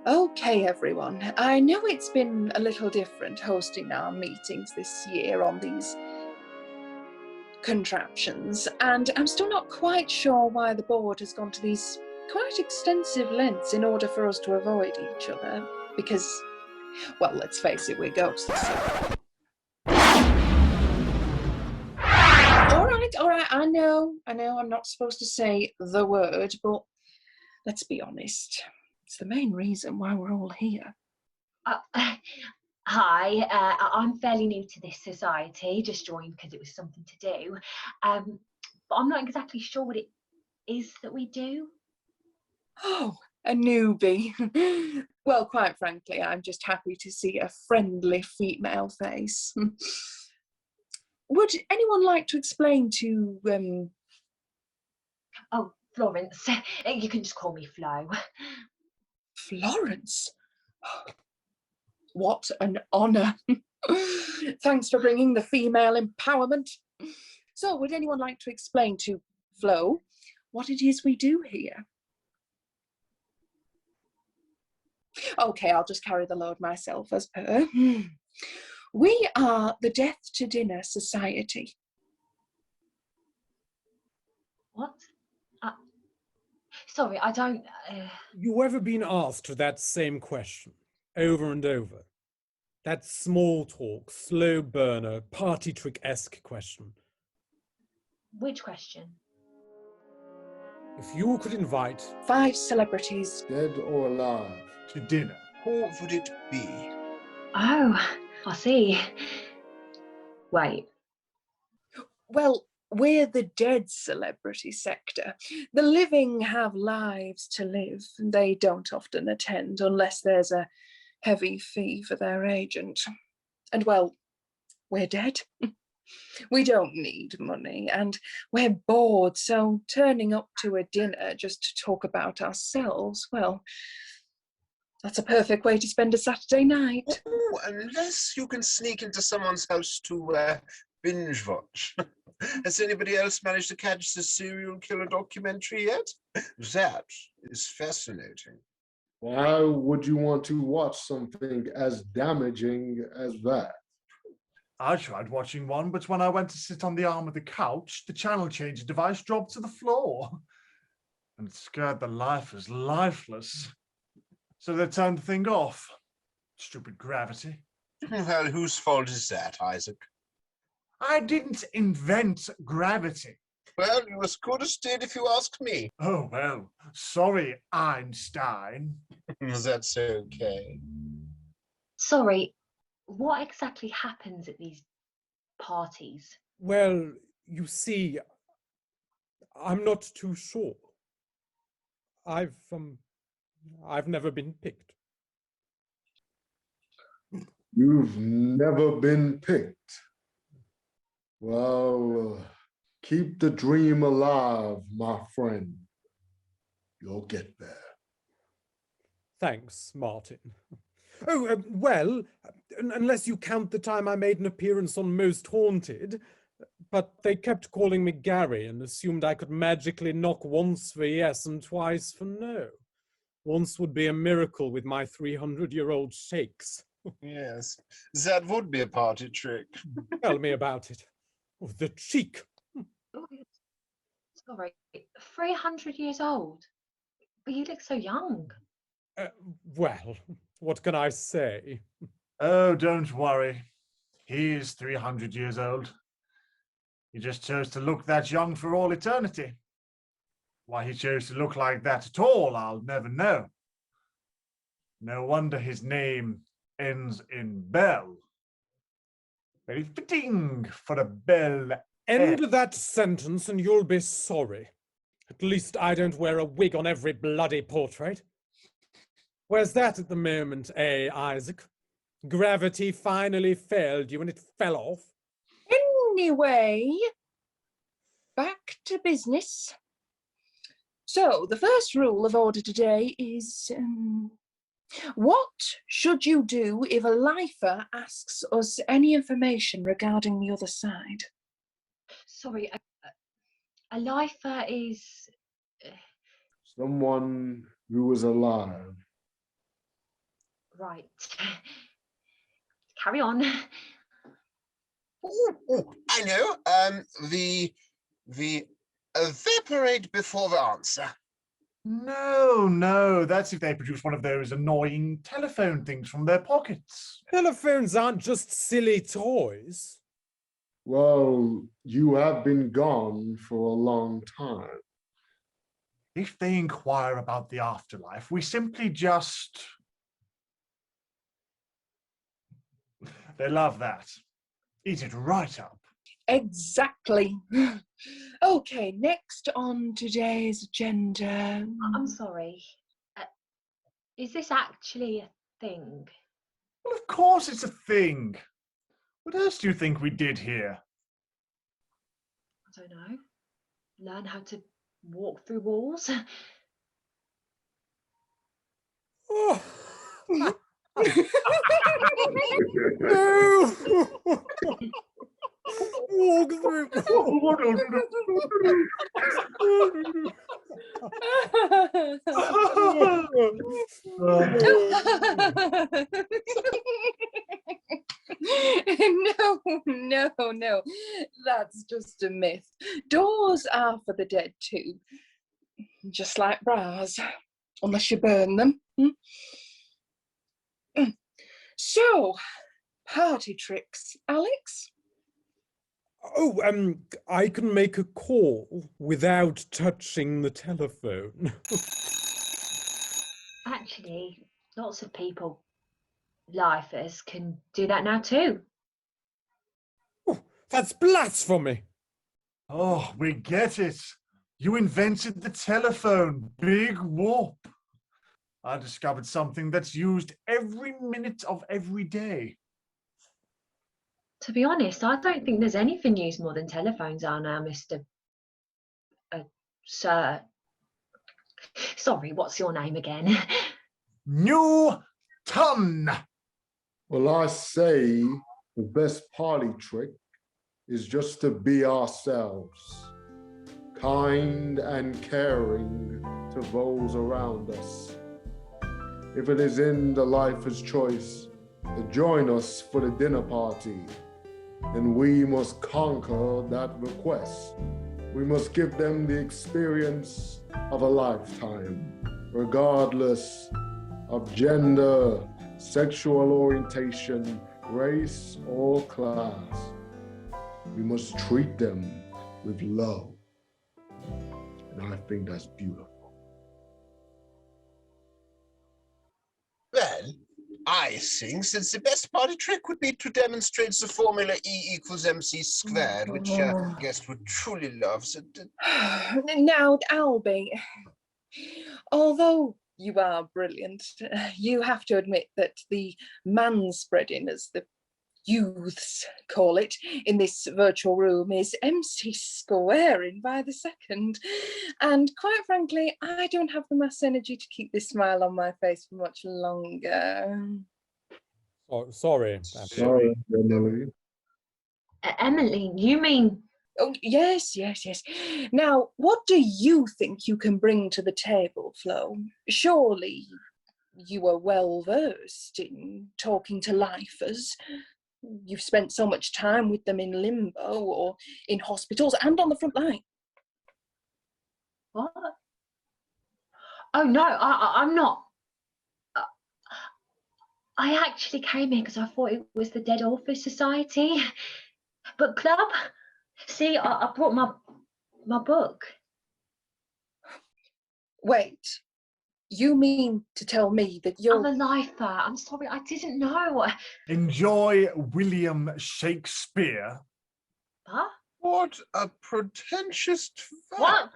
Okay, everyone. I know it's been a little different hosting our meetings this year on these contraptions, and I'm still not quite sure why the board has gone to these quite extensive lengths in order for us to avoid each other, because, well, let's face it, we're ghosts. All right, I know I'm not supposed to say the word, but let's be honest. It's the main reason why we're all here. Hi, I'm fairly new to this society, just joined because it was something to do. But I'm not exactly sure what it is that we do. Oh, a newbie. Well, quite frankly, I'm just happy to see a friendly female face. Would anyone like to explain to, Oh, Florence, you can just call me Flo. Florence? What an honour. Thanks for bringing the female empowerment. So, would anyone like to explain to Flo what it is we do here? Okay, I'll just carry the load myself as per. We are the Death to Dinner Society. What? Sorry, I don't... You ever been asked that same question, over and over? That small talk, slow burner, party trick-esque question. Which question? If you could invite 5 celebrities, dead or alive, to dinner, Who would it be? Oh, I see. Wait. well, we're the dead celebrity sector. The living have lives to live, and they don't often attend unless there's a heavy fee for their agent. And well, we're dead. We don't need money, and we're bored, so turning up to a dinner just to talk about ourselves, well, that's a perfect way to spend a Saturday night. Oh, unless you can sneak into someone's house to binge watch. Has anybody else managed to catch the serial killer documentary yet? That is fascinating. why would you want to watch something as damaging as that? I tried watching one, but when I went to sit on the arm of the couch, the channel changer device dropped to the floor. And it scared the lifers lifeless. So they turned the thing off. Stupid gravity. Well, whose fault is that, Isaac? I didn't invent gravity. Well, you as good as did if you ask me. Oh, well, sorry, Einstein. That's okay. Sorry, what exactly happens at these parties? Well, you see, I'm not too sure. I've never been picked. You've never been picked. Well, keep the dream alive, my friend. You'll get there. Thanks, Martin. Oh, well, unless you count the time I made an appearance on Most Haunted, but they kept calling me Gary and assumed I could magically knock once for yes and twice for no. Once would be a miracle with my 300-year-old shakes. Yes, that would be a party trick. Tell me about it. Oh, the cheek. Oh, sorry, 300 years old? But you look so young. Well, what can I say? Oh, don't worry. He's 300 years old. He just chose to look that young for all eternity. Why he chose to look like that at all, I'll never know. No wonder his name ends in Bell. Very fitting for a bell. End that sentence and you'll be sorry. At least I don't wear a wig on every bloody portrait. Where's that at the moment, eh, Isaac? Gravity finally failed you and it fell off? Anyway, back to business. So, the first rule of order today is, what should you do if a lifer asks us any information regarding the other side? Sorry, a lifer is... Someone who is alive. Right. Carry on. Oh, I know. The evaporate before the answer. No, that's if they produce one of those annoying telephone things from their pockets. Telephones aren't just silly toys. Well, you have been gone for a long time. If they inquire about the afterlife, we simply just... They love that. Eat it right up. Exactly. Okay, next on today's agenda. I'm sorry. Is this actually a thing? Well, of course it's a thing. What else do you think we did here? I don't know. Learn how to walk through walls? Oh. Walk through. No, that's just a myth. Doors are for the dead too, just like bras, unless you burn them. So, party tricks, Alex? Oh, I can make a call without touching the telephone. Actually, lots of people, lifers, can do that now too. Oh, that's blasphemy. Oh, we get it. You invented the telephone. Big whoop. I discovered something that's used every minute of every day. To be honest, I don't think there's anything used more than telephones are now, Mr. Sir. Sorry, what's your name again? Newton. Well, I say the best party trick is just to be ourselves, kind and caring to those around us. If it is in the lifer's choice to join us for the dinner party, then we must conquer that request. We must give them the experience of a lifetime, regardless of gender, sexual orientation, race, or class. We must treat them with love. And I think that's beautiful. Well, I think that the best party trick would be to demonstrate the formula E=mc², which guest would truly love. Now, Albie, although you are brilliant, you have to admit that the manspreading, as the youths call it, in this virtual room is MC squaring by the second. And quite frankly, I don't have the mass energy to keep this smile on my face for much longer. Oh, sorry. Sorry, Emily. Emily, you mean... Oh, yes. Now, what do you think you can bring to the table, Flo? Surely you are well versed in talking to lifers. You've spent so much time with them in limbo or in hospitals and on the front line. What? Oh, no, I'm not. I actually came here because I thought it was the Dead Author Society book club. See, I brought my book. Wait, you mean to tell me that you're... I'm a lifer. I'm sorry, I didn't know. Enjoy William Shakespeare. Huh? What a pretentious fact. What?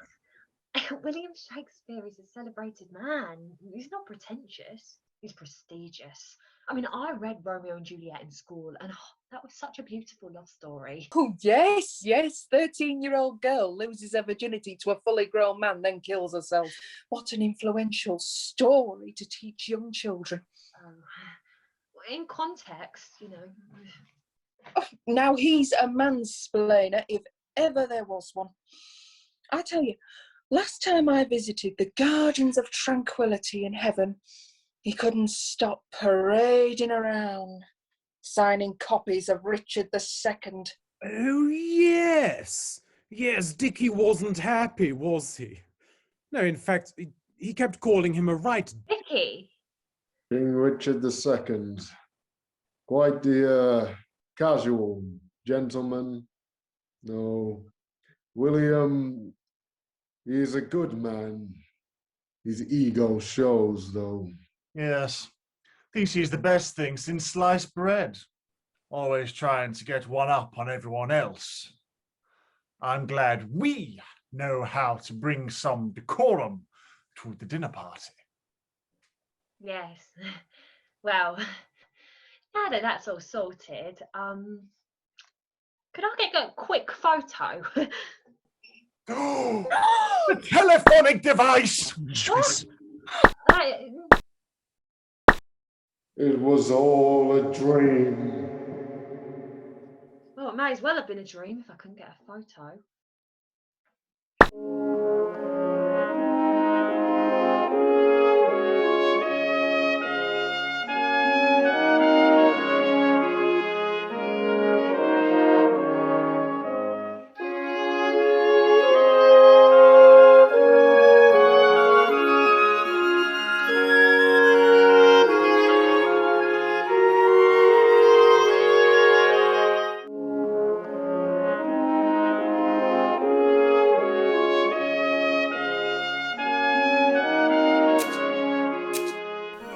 William Shakespeare is a celebrated man. He's not pretentious. He's prestigious. I mean, I read Romeo and Juliet in school, and that was such a beautiful love story. Oh, yes. 13-year-old girl loses her virginity to a fully grown man, then kills herself. What an influential story to teach young children. In context, you know. Oh, now he's a mansplainer, if ever there was one. I tell you, last time I visited the Gardens of Tranquility in Heaven, He couldn't stop parading around, signing copies of Richard II. Oh, yes. Yes, Dickie wasn't happy, was he? No, in fact, he kept calling him a right. Vicky. King Richard II. Quite the casual gentleman. No, William, he's a good man. His ego shows, though. Yes. Thinks he's the best thing since sliced bread. Always trying to get one up on everyone else. I'm glad we know how to bring some decorum to the dinner party. Yes. Well, now that that's all sorted, could I get a quick photo? The telephonic device! I- It was all a dream. Well, it may as well have been a dream if I couldn't get a photo.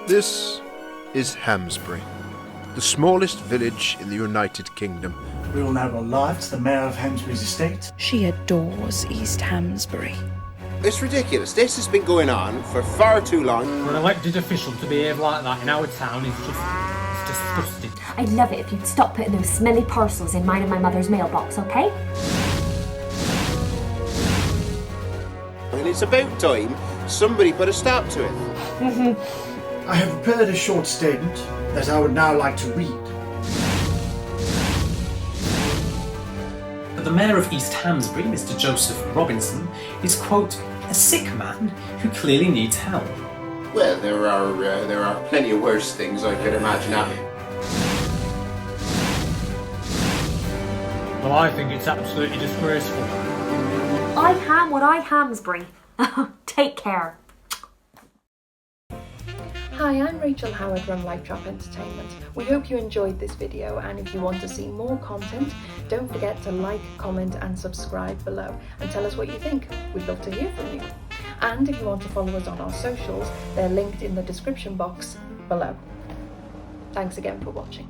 This is Hamsbury, the smallest village in the United Kingdom. We all now go live to the Mayor of Hamsbury's estate. She adores East Hamsbury. It's ridiculous. This has been going on for far too long. For an elected official to behave like that in our town is just disgusting. I'd love it if you'd stop putting those smelly parcels in mine and my mother's mailbox, okay? And it's about time somebody put a stop to it. I have prepared a short statement that I would now like to read. The Mayor of East Hamsbury, Mr. Joseph Robinson, is, quote, a sick man who clearly needs help. Well, there are plenty of worse things I could imagine happening. Well, I think it's absolutely disgraceful. I ham what I Hamsbury. Take care. Hi, I'm Rachel Howard from LightTrap Entertainment. We hope you enjoyed this video, and if you want to see more content, don't forget to like, comment and subscribe below and tell us what you think. We'd love to hear from you. And if you want to follow us on our socials, they're linked in the description box below. Thanks again for watching.